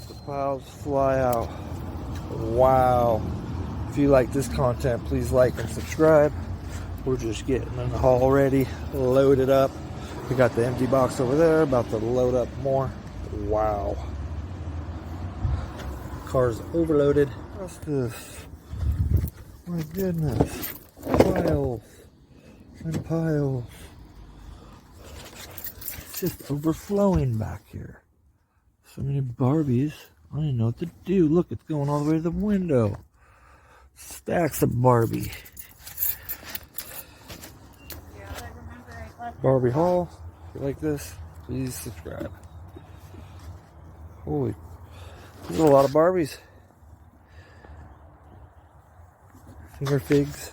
Let the piles fly out. Wow. If you like this content, please like and subscribe. We're just getting in the haul already, loaded up. We got the empty box over there, about to load up more. Wow. Car's overloaded. What's this? My goodness. Piles and piles. It's just overflowing back here. So many Barbies. I don't even know what to do. Look, it's going all the way to the window. Stacks of Barbie. Barbie haul. If you like this, please subscribe. Holy, there's a lot of Barbies. Finger figs.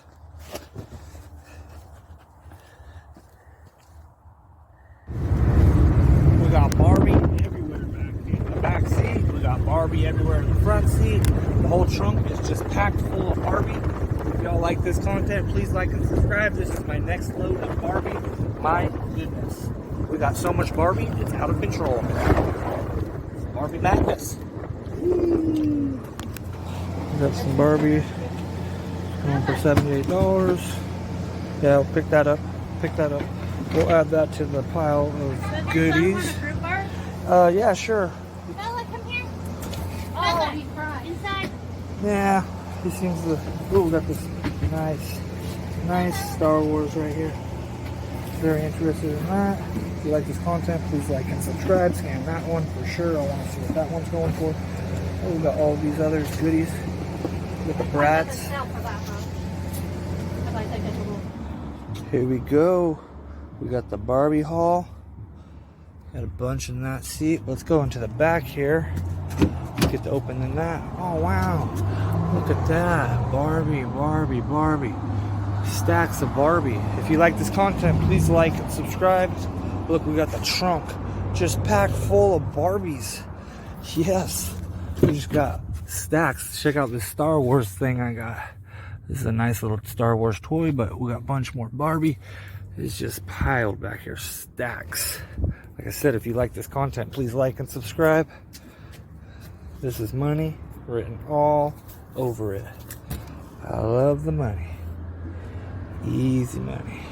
We got Barbie everywhere back in the back seat. We got Barbie everywhere in the front seat. The whole trunk is just packed full of Barbie. If y'all like this content, please like and subscribe. This is my next load of Barbie. My goodness. We got so much Barbie, it's out of control. It's Barbie madness. We got some Barbie. Going for $78. Yeah, I'll pick that up. Pick that up. We'll add that to the pile of goodies. Yeah, sure. Bella, come here. Oh, he's crying. Inside. Yeah, he seems to. Ooh, we got this nice Star Wars right here. Very interested in that. If you like this content, please like and subscribe. Scan that one for sure. I want to see what that one's going for. Oh, we got all these other goodies with the brats. Here we go. We got the Barbie haul. Got a bunch in that seat. Let's go into the back here. Get to opening that. Oh wow. Look at that. Barbie, Barbie, Barbie. Stacks of Barbie. If you like this content, please like and subscribe. Look, we got the trunk just packed full of Barbies. Yes. We just got stacks. Check out this Star Wars thing I got. This is a nice little Star Wars toy, but we got a bunch more Barbie. It's just piled back here. Stacks. Like I said, if you like this content, please like and subscribe. This is money written all over it. I love the money. Easy money.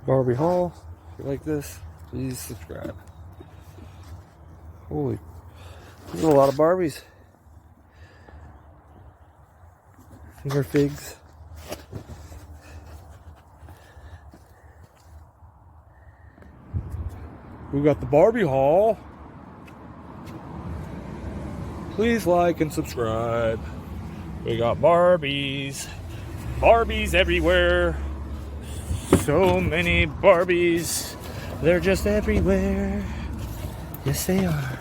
Barbie haul. If you like this, please subscribe. Holy, there's a lot of Barbies. Finger figs. We got the Barbie haul. Please like and subscribe. We got Barbies. Barbies everywhere. So many Barbies. They're just everywhere. Yes, they are.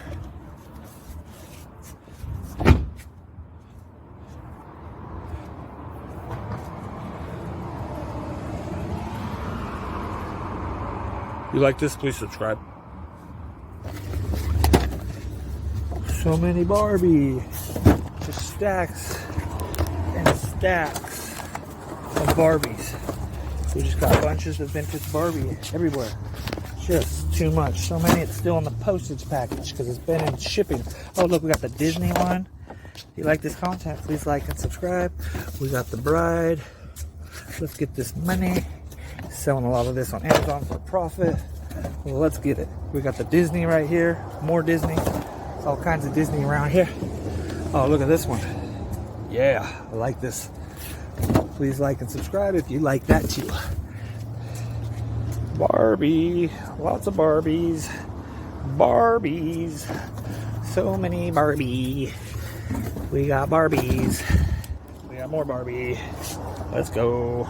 You like this? Please subscribe. So many Barbie. Just stacks and stacks of Barbies. We just got bunches of vintage Barbie everywhere. Just too much. So many it's still in the postage package because it's been in shipping. Oh look, we got the Disney one. If you like this content, please like and subscribe. We got the Bride. Let's get this money. Selling a lot of this on Amazon for profit. Well, let's get it. We got the Disney right here. More Disney. There's all kinds of Disney around here. Oh, look at this one. Yeah, I like this. Please like and subscribe if you like that too. Barbie. Lots of Barbies. Barbies. So many Barbie. We got Barbies. We got more Barbie. Let's go.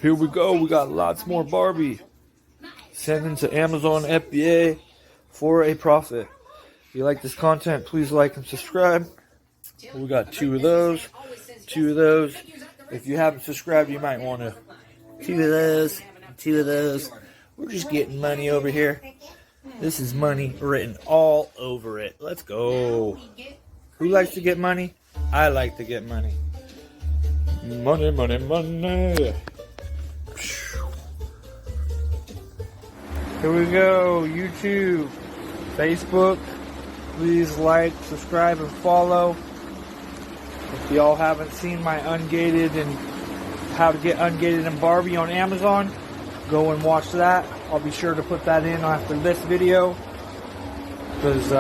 Here we go. We got lots more Barbie. Sending to Amazon FBA for a profit. If you like this content, please like and subscribe. We got two of those. Two of those. If you haven't subscribed, you might want to. Two of those. Two of those. We're just getting money over here. This is money written all over it. Let's go. Who likes to get money? I like to get money. Money, money, money. Here we go. YouTube, Facebook. Please like, subscribe, and follow. If y'all haven't seen my ungated and how to get ungated in Barbie on Amazon, go and watch that. I'll be sure to put that in after this video, because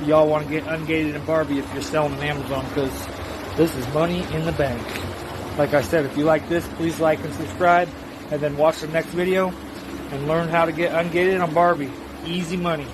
y'all want to get ungated in Barbie if you're selling on Amazon, because this is money in the bank. Like I said, if you like this, please like and subscribe, and then watch the next video and learn how to get ungated on Barbie. Easy money.